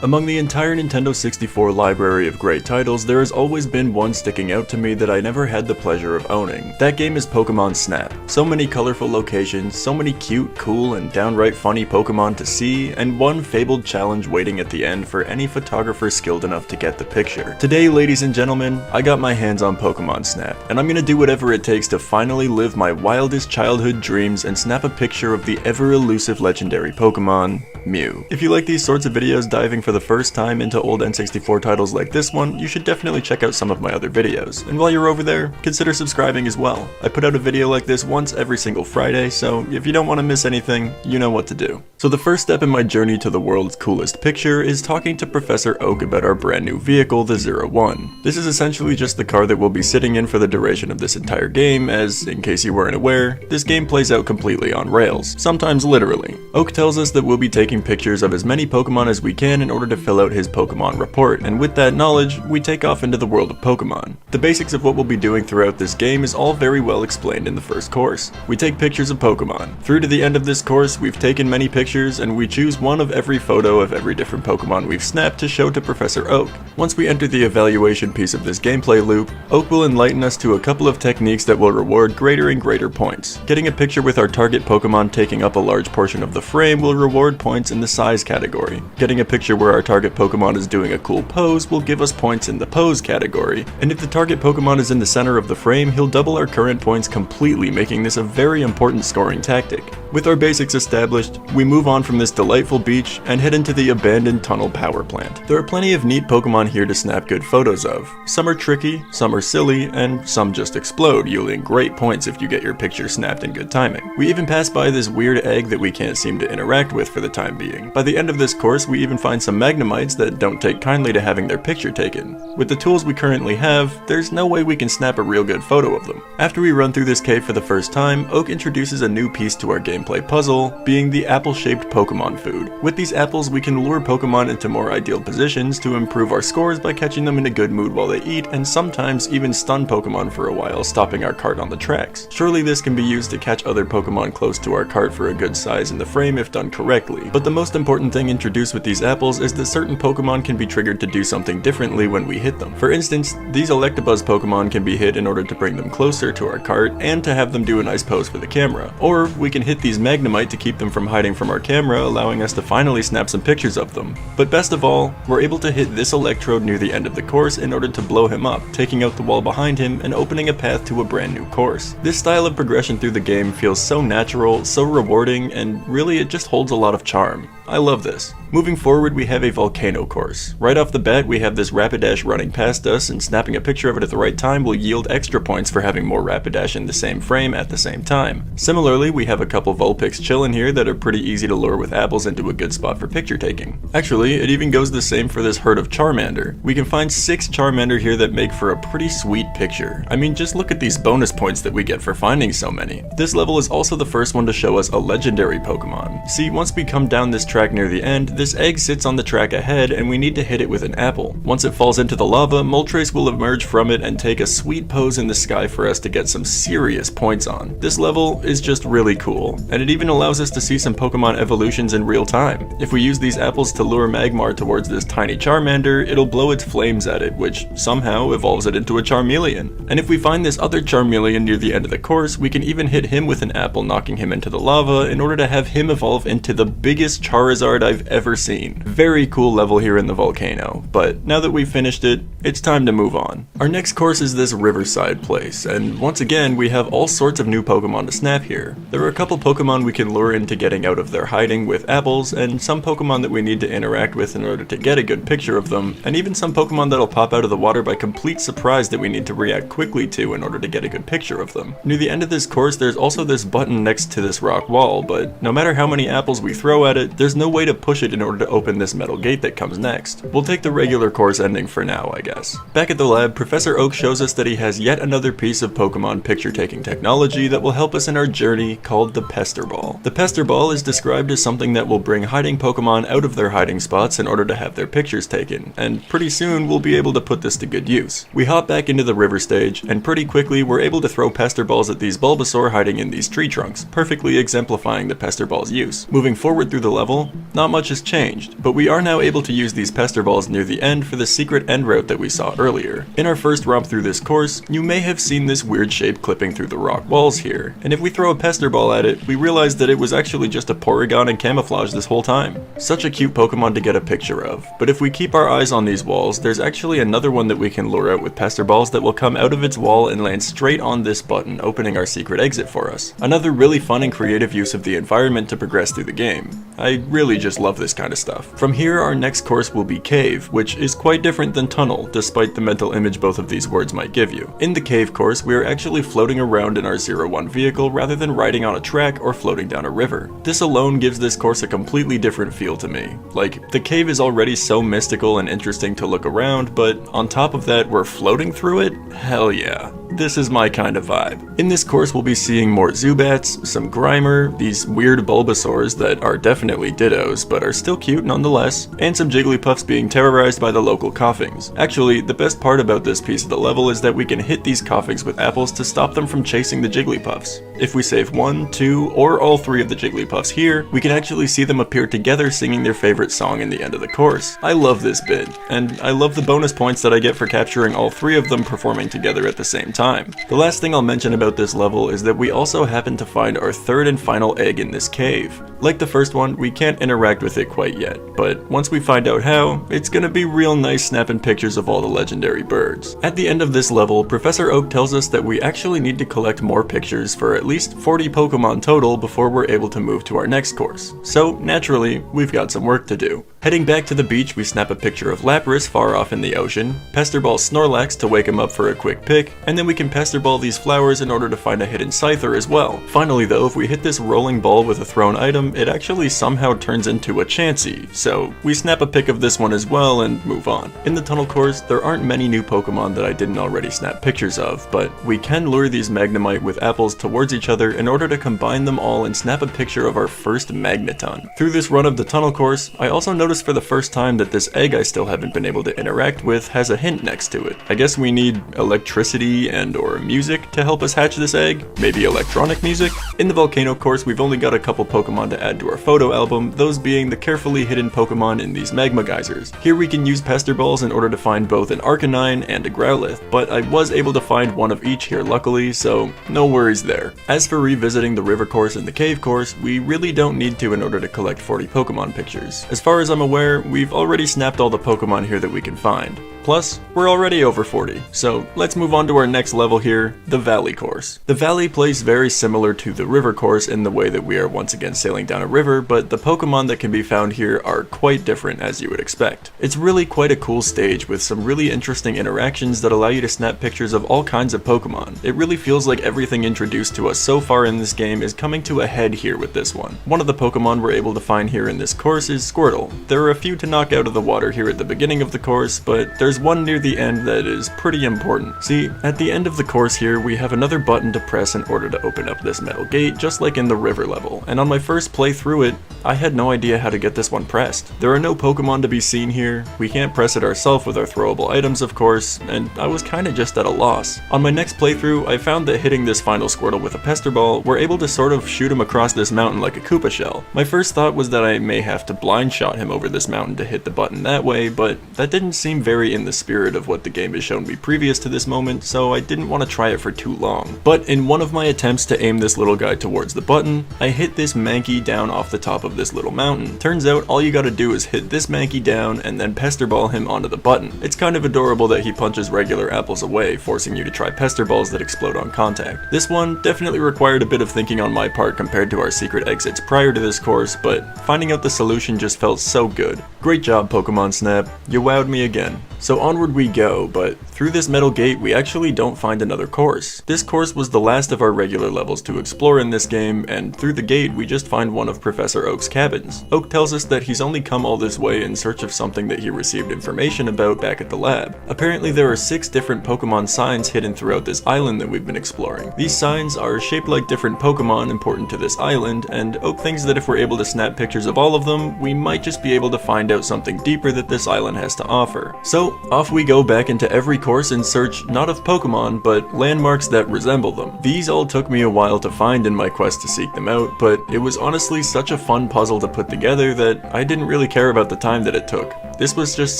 Among the entire Nintendo 64 library of great titles, there has always been one sticking out to me that I never had the pleasure of owning. That game is Pokemon Snap. So many colorful locations, so many cute, cool, and downright funny Pokemon to see, and one fabled challenge waiting at the end for any photographer skilled enough to get the picture. Today, ladies and gentlemen, I got my hands on Pokemon Snap, and I'm gonna do whatever it takes to finally live my wildest childhood dreams and snap a picture of the ever-elusive legendary Pokemon, Mew. If you like these sorts of videos diving for the first time into old N64 titles like this one, you should definitely check out some of my other videos. And while you're over there, consider subscribing as well. I put out a video like this once every single Friday, so if you don't want to miss anything, you know what to do. So the first step in my journey to the world's coolest picture is talking to Professor Oak about our brand new vehicle, the 01. This is essentially just the car that we'll be sitting in for the duration of this entire game, as, in case you weren't aware, this game plays out completely on rails, sometimes literally. Oak tells us that we'll be taking pictures of as many Pokemon as we can in order to fill out his Pokemon report, and with that knowledge, we take off into the world of Pokemon. The basics of what we'll be doing throughout this game is all very well explained in the first course. We take pictures of Pokemon. Through to the end of this course, we've taken many pictures, and we choose one of every photo of every different Pokemon we've snapped to show to Professor Oak. Once we enter the evaluation piece of this gameplay loop, Oak will enlighten us to a couple of techniques that will reward greater and greater points. Getting a picture with our target Pokemon taking up a large portion of the frame will reward points in the size category. Getting a picture where our target Pokemon is doing a cool pose will give us points in the pose category, and if the target Pokemon is in the center of the frame, he'll double our current points completely, making this a very important scoring tactic. With our basics established, we move on from this delightful beach and head into the abandoned tunnel power plant. There are plenty of neat Pokemon here to snap good photos of. Some are tricky, some are silly, and some just explode, yielding great points if you get your picture snapped in good timing. We even pass by this weird egg that we can't seem to interact with for the time being. By the end of this course, we even find some Magnemites that don't take kindly to having their picture taken. With the tools we currently have, there's no way we can snap a real good photo of them. After we run through this cave for the first time, Oak introduces a new piece to our gameplay puzzle, being the apple-shaped Pokemon food. With these apples, we can lure Pokemon into more ideal positions to improve our scores by catching them in a good mood while they eat, and sometimes even stun Pokemon for a while, stopping our cart on the tracks. Surely this can be used to catch other Pokemon close to our cart for a good size in the frame if done correctly. But the most important thing introduced with these apples is that certain Pokemon can be triggered to do something differently when we hit them. For instance, these Electabuzz Pokemon can be hit in order to bring them closer to our cart and to have them do a nice pose for the camera. Or we can hit these Magnemite to keep them from hiding from our camera, allowing us to finally snap some pictures of them. But best of all, we're able to hit this Electrode near the end of the course in order to blow him up, taking out the wall behind him and opening a path to a brand new course. This style of progression through the game feels so natural, so rewarding, and really it just holds a lot of charm. I love this. Moving forward, we have a volcano course. Right off the bat, we have this Rapidash running past us, and snapping a picture of it at the right time will yield extra points for having more Rapidash in the same frame at the same time. Similarly, we have a couple Vulpix chilling here that are pretty easy to lure with apples into a good spot for picture taking. Actually, it even goes the same for this herd of Charmander. We can find 6 Charmander here that make for a pretty sweet picture. I mean, just look at these bonus points that we get for finding so many. This level is also the first one to show us a legendary Pokemon. See, once we come down this track near the end, this egg sits on the track ahead and we need to hit it with an apple. Once it falls into the lava, Moltres will emerge from it and take a sweet pose in the sky for us to get some serious points on. This level is just really cool, and it even allows us to see some Pokemon evolutions in real time. If we use these apples to lure Magmar towards this tiny Charmander, it'll blow its flames at it, which somehow evolves it into a Charmeleon. And if we find this other Charmeleon near the end of the course, we can even hit him with an apple, knocking him into the lava in order to have him evolve into the biggest Charizard I've ever seen. Very cool level here in the volcano, but now that we've finished it, it's time to move on. Our next course is this riverside place, and once again we have all sorts of new Pokemon to snap here. There are a couple Pokemon we can lure into getting out of their hiding with apples, and some Pokemon that we need to interact with in order to get a good picture of them, and even some Pokemon that'll pop out of the water by complete surprise that we need to react quickly to in order to get a good picture of them. Near the end of this course, there's also this button next to this rock wall, but no matter how many apples we throw at it, there's no way to push it in order to open this metal gate that comes next. We'll take the regular course ending for now, I guess. Back at the lab, Professor Oak shows us that he has yet another piece of Pokemon picture-taking technology that will help us in our journey, called the Pester Ball. The Pester Ball is described as something that will bring hiding Pokemon out of their hiding spots in order to have their pictures taken, and pretty soon we'll be able to put this to good use. We hop back into the river stage, and pretty quickly we're able to throw Pester Balls at these Bulbasaur hiding in these tree trunks, perfectly exemplifying the Pester Ball's use. Moving forward through the level, not much has changed, but we are now able to use these Pester Balls near the end for the secret end route that we saw earlier. In our first romp through this course, you may have seen this weird shape clipping through the rock walls here, and if we throw a Pester Ball at it, we realize that it was actually just a Porygon in camouflage this whole time. Such a cute Pokemon to get a picture of, but if we keep our eyes on these walls, there's actually another one that we can lure out with Pester Balls that will come out of its wall and land straight on this button, opening our secret exit for us. Another really fun and creative use of the environment to progress through the game. I really just love this kind of stuff. From here, our next course will be Cave, which is quite different than Tunnel, despite the mental image both of these words might give you. In the Cave course, we are actually floating around in our 01 vehicle rather than riding on a track or floating down a river. This alone gives this course a completely different feel to me. Like, the cave is already so mystical and interesting to look around, but on top of that, we're floating through it? Hell yeah. This is my kind of vibe. In this course, we'll be seeing more Zubats, some Grimer, these weird Bulbasaurs that are definitely Dittos, but are still cute nonetheless, and some Jigglypuffs being terrorized by the local Coughings. Actually, the best part about this piece of the level is that we can hit these Coughings with apples to stop them from chasing the Jigglypuffs. If we save 1, 2, or all 3 of the Jigglypuffs here, we can actually see them appear together singing their favorite song in the end of the course. I love this bit, and I love the bonus points that I get for capturing all 3 of them performing together at the same time. The last thing I'll mention about this level is that we also happen to find our third and final egg in this cave. Like the first one, we can't interact with it quite yet, but once we find out how, it's gonna be real nice snapping pictures of all the legendary birds. At the end of this level, Professor Oak tells us that we actually need to collect more pictures for at least 40 Pokemon total before we're able to move to our next course. So naturally, we've got some work to do. Heading back to the beach, we snap a picture of Lapras far off in the ocean, Pester Ball Snorlax to wake him up for a quick pick, and then we can Pester Ball these flowers in order to find a hidden Scyther as well. Finally though, if we hit this rolling ball with a thrown item, it actually somehow turns into a Chansey, so we snap a pic of this one as well and move on. In the tunnel course, there aren't many new Pokemon that I didn't already snap pictures of, but we can lure these Magnemite with apples towards each other in order to combine them all and snap a picture of our first Magneton. Through this run of the tunnel course, I also noticed for the first time that this egg I still haven't been able to interact with has a hint next to it. I guess we need electricity and or music to help us hatch this egg? Maybe electronic music? In the volcano course, we've only got a couple Pokemon to add to our photo album, those being the carefully hidden Pokemon in these magma geysers. Here we can use Pester Balls in order to find both an Arcanine and a Growlithe, but I was able to find one of each here luckily, so no worries there. As for revisiting the river course and the cave course, we really don't need to in order to collect 40 Pokemon pictures. As far as I'm aware, we've already snapped all the Pokemon here that we can find. Plus, we're already over 40, so let's move on to our next level here, the Valley course. The Valley plays very similar to the river course in the way that we are once again sailing down a river, but the Pokemon that can be found here are quite different as you would expect. It's really quite a cool stage with some really interesting interactions that allow you to snap pictures of all kinds of Pokemon. It really feels like everything introduced to us so far in this game is coming to a head here with this one. One of the Pokemon we're able to find here in this course is Squirtle. There are a few to knock out of the water here at the beginning of the course, but there's one near the end that is pretty important. See, at the end of the course here, we have another button to press in order to open up this metal gate, just like in the river level, and on my first play through it, I had no idea how to get this one pressed. There are no Pokemon to be seen here, we can't press it ourselves with our throwable items of course, and I was kinda just at a loss. On my next playthrough, I found that hitting this final Squirtle with a Pester Ball, we're able to sort of shoot him across this mountain like a Koopa shell. My first thought was that I may have to blind shot him over this mountain to hit the button that way, but that didn't seem very in the spirit of what the game has shown me previous to this moment, so I didn't want to try it for too long. But in one of my attempts to aim this little guy towards the button, I hit this Mankey down off the top of this little mountain. Turns out all you gotta do is hit this Mankey down and then Pester Ball him onto the button. It's kind of adorable that he punches regular apples away, forcing you to try Pester Balls that explode on contact. This one definitely required a bit of thinking on my part compared to our secret exits prior to this course, but finding out the solution just felt so good. Great job, Pokemon Snap. You wowed me again. So onward we go, but through this metal gate we actually don't find another course. This course was the last of our regular levels to explore in this game, and through the gate we just find one of Professor Oak's cabins. Oak tells us that he's only come all this way in search of something that he received information about back at the lab. Apparently there are 6 different Pokemon signs hidden throughout this island that we've been exploring. These signs are shaped like different Pokemon important to this island, and Oak thinks that if we're able to snap pictures of all of them, we might just be able to find out something deeper that this island has to offer. So off we go back into every course in search not of Pokemon, but landmarks that resemble them. These all took me a while to find in my quest to seek them out, but it was honestly such a fun puzzle to put together that I didn't really care about the time that it took. This was just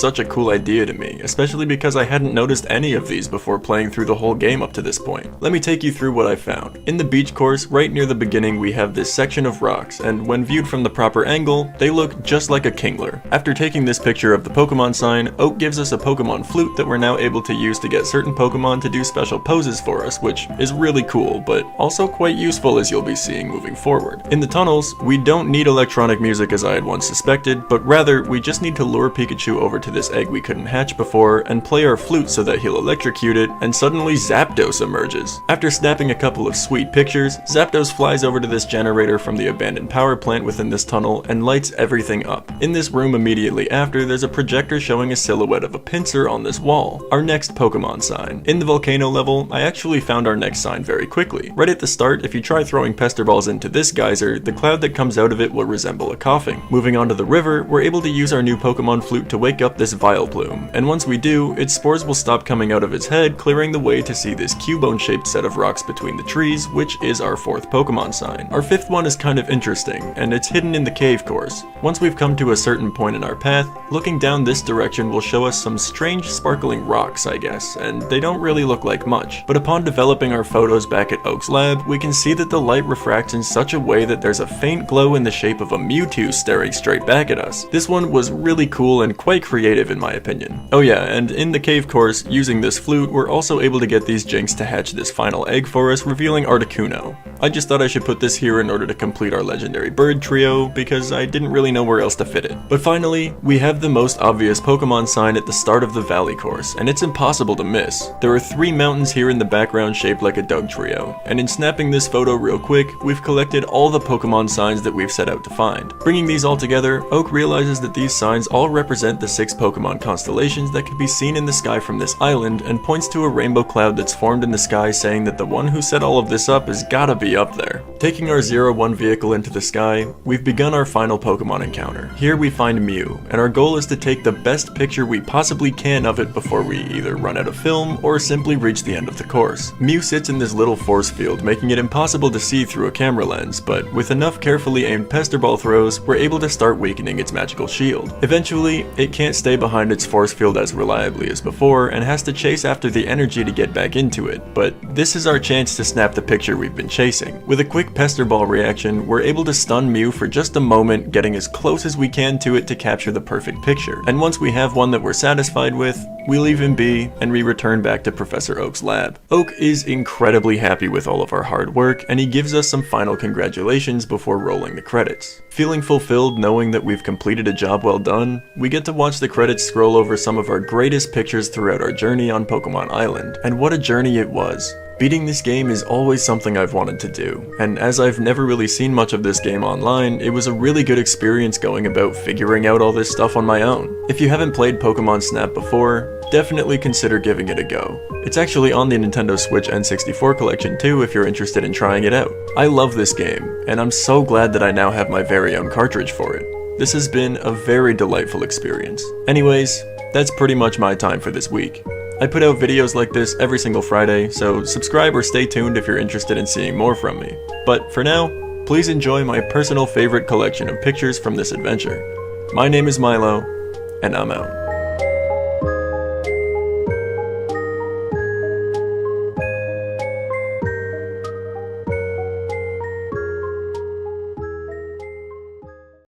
such a cool idea to me, especially because I hadn't noticed any of these before playing through the whole game up to this point. Let me take you through what I found. In the beach course, right near the beginning, we have this section of rocks, and when viewed from the proper angle, they look just like a Kingler. After taking this picture of the Pokemon sign, Oak gives us a Pokemon flute that we're now able to use to get certain Pokemon to do special poses for us, which is really cool, but also quite useful as you'll be seeing moving forward. In the tunnels, we don't need electronic music as I had once suspected, but rather, we just need to lure Pikachu over to this egg we couldn't hatch before and play our flute so that he'll electrocute it, and suddenly Zapdos emerges. After snapping a couple of sweet pictures, Zapdos flies over to this generator from the abandoned power plant within this tunnel and lights everything up. In this room immediately after, there's a projector showing a silhouette of a pincer on this wall. Our next Pokemon sign. In the volcano level, I actually found our next sign very quickly. Right at the start, if you try throwing pester balls into this geyser, the cloud that comes out of it will resemble a coughing. Moving on to the river, we're able to use our new Pokemon flute to wake up this Vileplume, and once we do, its spores will stop coming out of its head, clearing the way to see this cubone-shaped set of rocks between the trees, which is our 4th Pokemon sign. Our 5th one is kind of interesting, and it's hidden in the cave course. Once we've come to a certain point in our path, looking down this direction will show us some strange sparkling rocks, I guess, and they don't really look like much. But upon developing our photos back at Oak's lab, we can see that the light refracts in such a way that there's a faint glow in the shape of a Mewtwo staring straight back at us. This one was really cool and quite creative in my opinion. Oh yeah, and in the cave course, using this flute, we're also able to get these Jinx to hatch this final egg for us, revealing Articuno. I just thought I should put this here in order to complete our legendary bird trio, because I didn't really know where else to fit it. But finally, we have the most obvious Pokemon sign at the start of the valley course, and it's impossible to miss. There are 3 mountains here in the background shaped like a Dugtrio, and in snapping this photo real quick, we've collected all the Pokemon signs that we've set out to find. Bringing these all together, Oak realizes that these signs all represent the 6 Pokemon constellations that can be seen in the sky from this island, and points to a rainbow cloud that's formed in the sky, saying that the one who set all of this up has gotta be up there. Taking our 01 vehicle into the sky, we've begun our final Pokemon encounter. Here we find Mew, and our goal is to take the best picture we possibly can of it before we either run out of film or simply reach the end of the course. Mew sits in this little force field, making it impossible to see through a camera lens, but with enough carefully aimed pester ball throws, we're able to start weakening its magical shield. Eventually, it can't stay behind its force field as reliably as before, and has to chase after the energy to get back into it, but this is our chance to snap the picture we've been chasing. With a quick pester ball reaction, we're able to stun Mew for just a moment, getting as close as we can to it to capture the perfect picture. And once we have one that we're satisfied with, we leave him be, and we return back to Professor Oak's lab. Oak is incredibly happy with all of our hard work, and he gives us some final congratulations before rolling the credits. Feeling fulfilled knowing that we've completed a job well done, we get to watch the credits scroll over some of our greatest pictures throughout our journey on Pokemon Island. And what a journey it was. Beating this game is always something I've wanted to do, and as I've never really seen much of this game online, it was a really good experience going about figuring out all this stuff on my own. If you haven't played Pokemon Snap before, definitely consider giving it a go. It's actually on the Nintendo Switch N64 collection too if you're interested in trying it out. I love this game, and I'm so glad that I now have my very own cartridge for it. This has been a very delightful experience. Anyways, that's pretty much my time for this week. I put out videos like this every single Friday, so subscribe or stay tuned if you're interested in seeing more from me. But for now, please enjoy my personal favorite collection of pictures from this adventure. My name is Myloe, and I'm out.